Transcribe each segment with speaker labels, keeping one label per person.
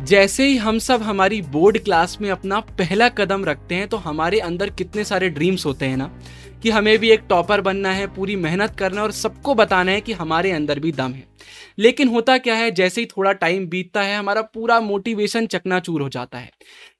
Speaker 1: जैसे ही हम सब हमारी बोर्ड क्लास में अपना पहला कदम रखते हैं तो हमारे अंदर कितने सारे ड्रीम्स होते हैं ना, कि हमें भी एक टॉपर बनना है, पूरी मेहनत करना है और सबको बताना है कि हमारे अंदर भी दम है। लेकिन होता क्या है, जैसे ही थोड़ा टाइम बीतता है हमारा पूरा मोटिवेशन चकनाचूर हो जाता है,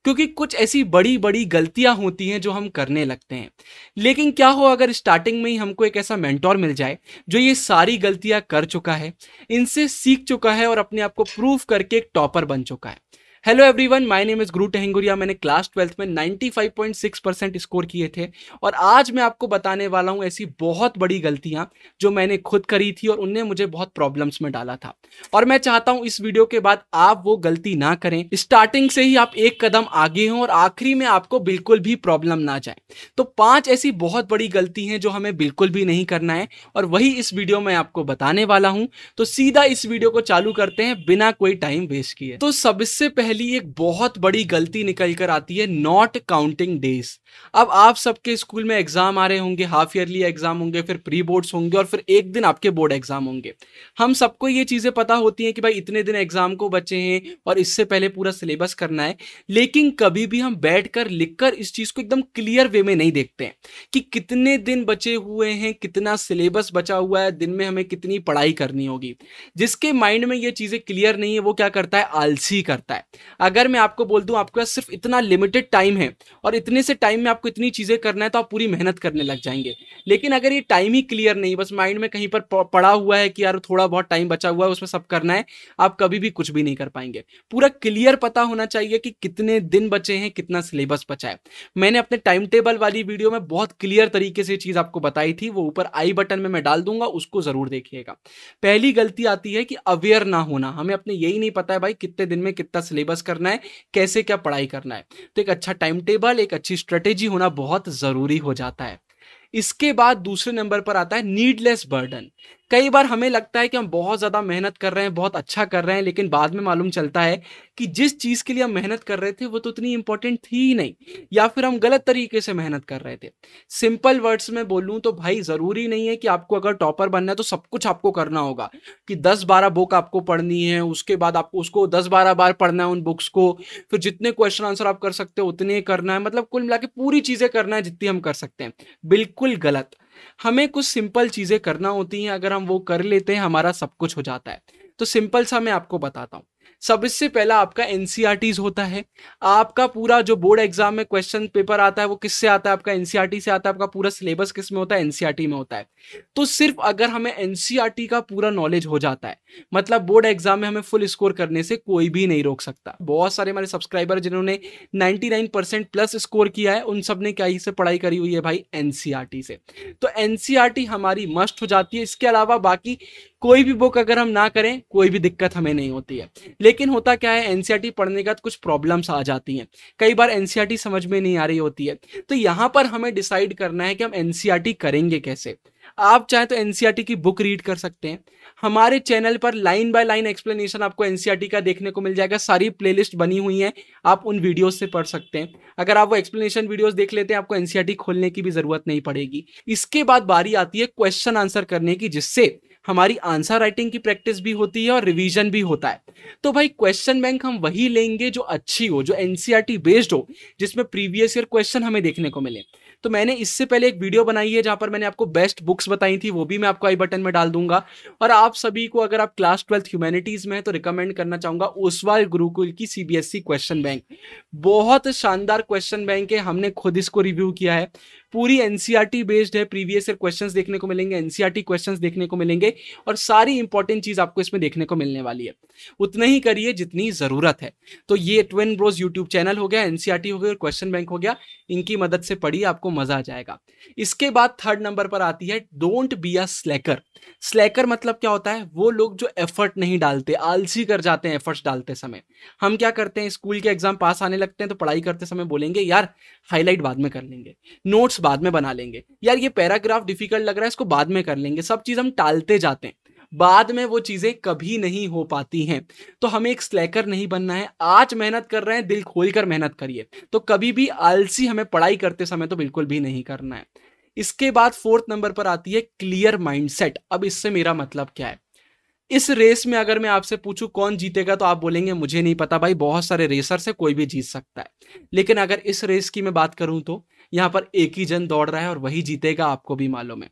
Speaker 1: क्योंकि कुछ ऐसी बड़ी बड़ी गलतियां होती हैं जो हम करने लगते हैं। लेकिन क्या हो अगर स्टार्टिंग में ही हमको एक ऐसा मेंटोर मिल जाए जो ये सारी गलतियां कर चुका है, इनसे सीख चुका है और अपने आप को प्रूव करके एक टॉपर बन चुका है। Hello everyone, my name is गुरु टेहंगुरिया। मैंने क्लास 12th में 95.6% स्कोर किए थे और आज मैं आपको बताने वाला हूं ऐसी बहुत बड़ी गलतियां जो मैंने खुद करी थी और उनने मुझे बहुत प्रॉब्लम्स में डाला था। और मैं चाहता हूं इस वीडियो के बाद आप वो गलती ना करें, स्टार्टिंग से ही आप एक कदम आगे हों और आखिरी में आपको बिल्कुल भी प्रॉब्लम ना जाए। तो 5 ऐसी बहुत बड़ी गलती हैं जो हमें बिल्कुल भी नहीं करना है और वही इस वीडियो में आपको बताने वाला हूं। तो सीधा इस वीडियो को चालू करते हैं बिना कोई टाइम वेस्ट किए। तो सबसे पहली एक बहुत बड़ी गलती निकल कर आती है, नॉट काउंटिंग डेज। अब आप सबके स्कूल में एग्जाम आ रहे होंगे, हाफ ईयरली एग्जाम होंगे, फिर प्री बोर्ड्स होंगे और फिर एक दिन आपके बोर्ड एग्जाम होंगे। हम सबको ये चीजें पता होती हैं कि भाई इतने दिन एग्जाम को बचे हैं और इससे पहले पूरा सिलेबस करना है। लेकिन कभी भी हम बैठकर लिखकर इस चीज को एकदम क्लियर वे में नहीं देखते हैं कि कितने दिन बचे हुए हैं, कितना सिलेबस बचा हुआ है, दिन में हमें कितनी पढ़ाई करनी होगी। जिसके माइंड में ये चीजें क्लियर नहीं है वो क्या करता है, आलसी करता है। अगर मैं आपको बोल दूं आपके पास सिर्फ इतना लिमिटेड टाइम है और इतने से टाइम में आपको इतनी चीजें करना है तो आप पूरी मेहनत करने लग जाएंगे। लेकिन अगर ये टाइम ही क्लियर नहीं, बस माइंड में कहीं पर पड़ा हुआ है कि यार थोड़ा बहुत टाइम बचा हुआ है उसमें सब करना है, आप कभी भी कुछ भी नहीं कर पाएंगे। पूरा क्लियर पता होना चाहिए कि कितने दिन बचे हैं, कितना सिलेबस बचा है। मैंने अपने टाइम टेबल वाली वीडियो में बहुत क्लियर तरीके से चीज आपको बताई थी, वो ऊपर आई बटन में मैं डाल दूंगा, उसको जरूर देखिएगा। पहली गलती आती है कि अवेयर ना होना। हमें अपने यही नहीं पता है भाई कितने दिन में कितना सिलेबस करना है, कैसे क्या पढ़ाई करना है। तो एक अच्छा टाइम टेबल, एक अच्छी स्ट्रेटेजी होना बहुत जरूरी हो जाता है। इसके बाद दूसरे नंबर पर आता है नीडलेस बर्डन। कई बार हमें लगता है कि हम बहुत ज्यादा मेहनत कर रहे हैं, बहुत अच्छा कर रहे हैं, लेकिन बाद में मालूम चलता है कि जिस चीज के लिए हम मेहनत कर रहे थे वो तो उतनी इंपॉर्टेंट थी ही नहीं, या फिर हम गलत तरीके से मेहनत कर रहे थे। सिंपल वर्ड्स में बोलूं तो भाई जरूरी नहीं है कि आपको अगर टॉपर बनना है तो सब कुछ आपको करना होगा, कि 10-12 बुक आपको पढ़नी है, उसके बाद आपको उसको 10-12 बार पढ़ना है उन बुक्स को, फिर जितने क्वेश्चन आंसर आप कर सकते हो उतने करना है। मतलब कुल मिला के पूरी चीजें करना है जितनी हम कर सकते हैं। बिल्कुल गलत। हमें कुछ सिंपल चीजें करना होती हैं, अगर हम वो कर लेते हैं हमारा सब कुछ हो जाता है। तो सिंपल सा मैं आपको बताता हूं। सबसे पहला आपका एनसीईआरटीज होता है। आपका पूरा जो बोर्ड एग्जाम में क्वेश्चन पेपर आता है वो किससे आता है, आपका एनसीईआरटी से आता है। आपका पूरा सिलेबस किस में होता है, एनसीईआरटी में होता है। तो सिर्फ अगर हमें एनसीईआरटी का पूरा नॉलेज हो जाता है, मतलब बोर्ड एग्जाम में हमें फुल स्कोर करने से कोई भी नहीं रोक सकता। बहुत सारे हमारे सब्सक्राइबर जिन्होंने 99% प्लस स्कोर किया है, उन सब ने क्या ही से पढ़ाई करी हुई है भाई, एनसीईआरटी से। तो एनसीईआरटी हमारी मस्ट हो जाती है। इसके अलावा बाकी कोई भी बुक अगर हम ना करें कोई भी दिक्कत हमें नहीं होती है। लेकिन होता क्या है, एनसीईआरटी पढ़ने के बाद कुछ प्रॉब्लम्स आ जाती हैं। कई बार एनसीईआरटी समझ में नहीं आ रही होती है, तो यहां पर हमें डिसाइड करना है कि हम एनसीईआरटी करेंगे कैसे। आप चाहे तो एनसीईआरटी की बुक रीड कर सकते हैं। हमारे चैनल पर लाइन बाय लाइन एक्सप्लेनेशन आपको एनसीईआरटी का देखने को मिल जाएगा, सारी प्लेलिस्ट बनी हुई है, आप उन वीडियोस से पढ़ सकते हैं। अगर आप वो एक्सप्लेनेशन वीडियोस देख लेते हैं आपको एनसीईआरटी खोलने की भी जरूरत नहीं पड़ेगी। इसके बाद बारी आती है क्वेश्चन आंसर करने की, जिससे हमारी आंसर राइटिंग की प्रैक्टिस भी होती है और रिवीजन भी होता है। तो भाई क्वेश्चन बैंक हम वही लेंगे जो अच्छी हो, जो एनसीईआरटी बेस्ड हो, जिसमें प्रीवियस ईयर क्वेश्चन हमें देखने को मिले। तो मैंने इससे पहले एक वीडियो बनाई है जहां पर मैंने आपको बेस्ट बुक्स बताई थी, वो भी मैं आपको आई बटन में डाल दूंगा। और आप सभी को अगर आप क्लास 12th ह्यूमैनिटीज में है तो रिकमेंड करना चाहूंगा ओसवाल गुरुकुल की सीबीएसई क्वेश्चन बैंक। बहुत शानदार क्वेश्चन बैंक है, हमने खुद इसको रिव्यू किया है। पूरी एनसीईआरटी बेस्ड है, प्रीवियस ईयर क्वेश्चंस देखने को मिलेंगे, एनसीईआरटी क्वेश्चंस देखने को मिलेंगे और सारी इंपॉर्टेंट चीज आपको इसमें देखने को मिलने वाली है। उतना ही करिए जितनी जरूरत है। तो ये ट्विन ब्रोस यूट्यूब चैनल हो गया, एनसीईआरटी हो गया और क्वेश्चन बैंक हो गया, इनकी मदद से पढ़िए, आपको मजा आ जाएगा। इसके बाद थर्ड नंबर पर आती है डोंट बी अ स्लैकर। स्लैकर मतलब क्या होता है, वो लोग जो एफर्ट नहीं डालते, आलसी कर जाते हैं एफर्ट्स डालते समय। हम क्या करते हैं, स्कूल के एग्जाम पास आने लगते हैं तो पढ़ाई करते समय बोलेंगे यार हाईलाइट बाद में कर लेंगे, नोट्स बाद में बना लेंगे, यार ये पैराग्राफ डिफिकल्ट लग रहा है इसको बाद में कर लेंगे। सब चीज हम टालते जाते हैं, बाद में वो चीजें कभी नहीं हो पाती हैं। तो हमें एक स्लैकर नहीं बनना है। आज मेहनत कर रहे हैं, दिल खोलकर मेहनत करिए। तो कभी भी आलसी हमें पढ़ाई करते समय तो बिल्कुल भी नहीं करना है। इसके बाद फोर्थ नंबर पर आती है क्लियर माइंडसेट। अब इससे मेरा मतलब क्या है, इस रेस में अगर मैं आपसे पूछूं कौन जीतेगा तो आप बोलेंगे मुझे नहीं पता भाई, बहुत सारे रेसर से कोई भी जीत सकता है। लेकिन अगर इस रेस की मैं बात करूं तो यहाँ पर एक ही जन दौड़ रहा है और वही जीतेगा, आपको भी मालूम है।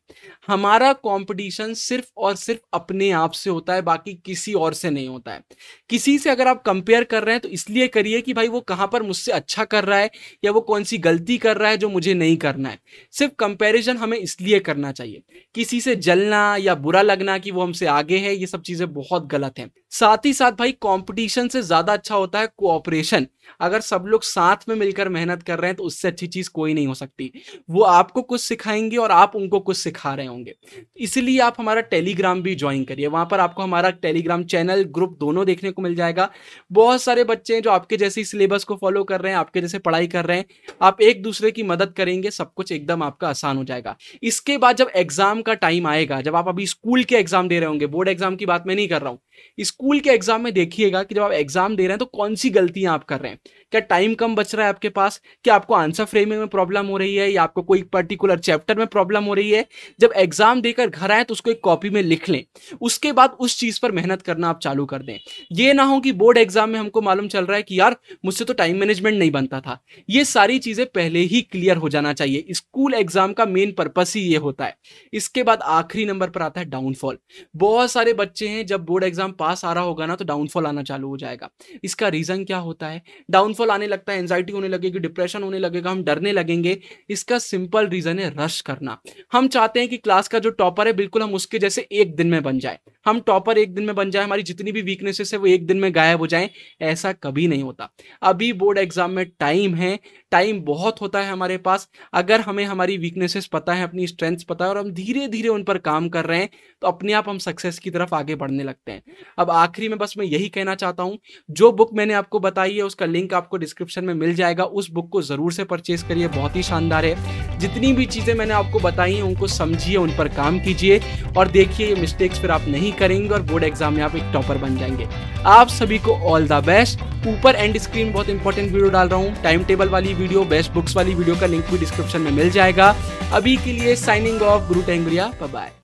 Speaker 1: हमारा कंपटीशन सिर्फ और सिर्फ अपने आप से होता है, बाकी किसी और से नहीं होता है। किसी से अगर आप कंपेयर कर रहे हैं तो इसलिए करिए कि भाई वो कहाँ पर मुझसे अच्छा कर रहा है या वो कौन सी गलती कर रहा है जो मुझे नहीं करना है। सिर्फ कंपैरिजन हमें इसलिए करना चाहिए। किसी से जलना या बुरा लगना कि वो हमसे आगे है, ये सब चीजें बहुत गलत हैं। साथ ही साथ भाई कंपटीशन से ज्यादा अच्छा होता है कोऑपरेशन। अगर सब लोग साथ में मिलकर मेहनत कर रहे हैं तो उससे अच्छी चीज कोई नहीं हो सकती। वो आपको कुछ सिखाएंगे और आप उनको कुछ सिखा रहे होंगे। इसलिए आप हमारा टेलीग्राम भी ज्वाइन करिए, वहां पर आपको हमारा टेलीग्राम चैनल ग्रुप दोनों देखने को मिल जाएगा। बहुत सारे बच्चे हैं जो आपके जैसे सिलेबस को फॉलो कर रहे हैं, आपके जैसे पढ़ाई कर रहे हैं, आप एक दूसरे की मदद करेंगे, सब कुछ एकदम आपका आसान हो जाएगा। इसके बाद जब एग्जाम का टाइम आएगा, जब आप अभी स्कूल के एग्जाम दे रहे होंगे, बोर्ड एग्जाम की बात मैं नहीं कर रहा हूं, स्कूल के एग्जाम में देखिएगा कि जब आप एग्जाम दे रहे हैं तो कौन सी गलतियां आप कर रहे हैं। क्या टाइम कम बच रहा है आपके पास, क्या आपको आंसर फ्रेमिंग में प्रॉब्लम हो रही है, या आपको कोई पर्टिकुलर चैप्टर में प्रॉब्लम हो रही है। जब एग्जाम देकर घर आए तो उसको एक कॉपी में लिख लें, उसके बाद उस चीज पर मेहनत करना आप चालू कर दें। ये ना हो कि बोर्ड एग्जाम में हमको मालूम चल रहा है कि यार मुझसे तो टाइम मैनेजमेंट नहीं बनता था। ये सारी चीजें पहले ही क्लियर हो जाना चाहिए। स्कूल एग्जाम का मेन पर्पस ही ये होता है। इसके बाद आखिरी नंबर पर आता है डाउनफॉल। बहुत सारे बच्चे हैं जब बोर्ड एग्जाम पास आ रहा होगा ना तो डाउनफॉल आना चालू हो जाएगा। इसका रीजन क्या होता है? डाउनफॉल आने लगता है, एंजाइटी होने लगेगी, डिप्रेशन होने लगेगा, हम डरने लगेंगे। इसका सिंपल रीजन है रश करना। हम चाहते हैं कि क्लास का जो टॉपर है बिल्कुल हम उसके जैसे एक दिन में बन जाए, हम टॉपर एक दिन में बन जाए, हमारी जितनी भी वीकनेसेस है वो एक दिन में गायब हो जाए। ऐसा कभी नहीं होता। अभी बोर्ड एग्जाम में टाइम है, टाइम बहुत होता है हमारे पास। अगर हमें हमारी वीकनेसेस पता है, अपनी स्ट्रेंथ्स पता है और हम धीरे धीरे उन पर काम कर रहे हैं तो अपने आप हम सक्सेस की तरफ आगे बढ़ने लगते हैं। अब आखिरी में बस मैं यही कहना चाहता हूं, जो बुक मैंने आपको बताई है उसका लिंक आपको डिस्क्रिप्शन में मिल जाएगा। उस बुक को जरूर से परचेज करिए, बहुत ही शानदार है। जितनी भी चीजें मैंने आपको बताई हैं उनको समझिए, उन पर काम कीजिए और देखिए ये मिस्टेक्स फिर आप नहीं करेंगे और बोर्ड एग्जाम में आप एक टॉपर बन जाएंगे। आप सभी को ऑल द बेस्ट। ऊपर एंड स्क्रीन बहुत इंपॉर्टेंट वीडियो डाल रहा हूं, टाइम टेबल वाली वीडियो, बेस्ट बुक्स वाली वीडियो का लिंक भी डिस्क्रिप्शन में मिल जाएगा। अभी के लिए साइनिंग ऑफ, गुरु टेंगुरिया, बाय बाय।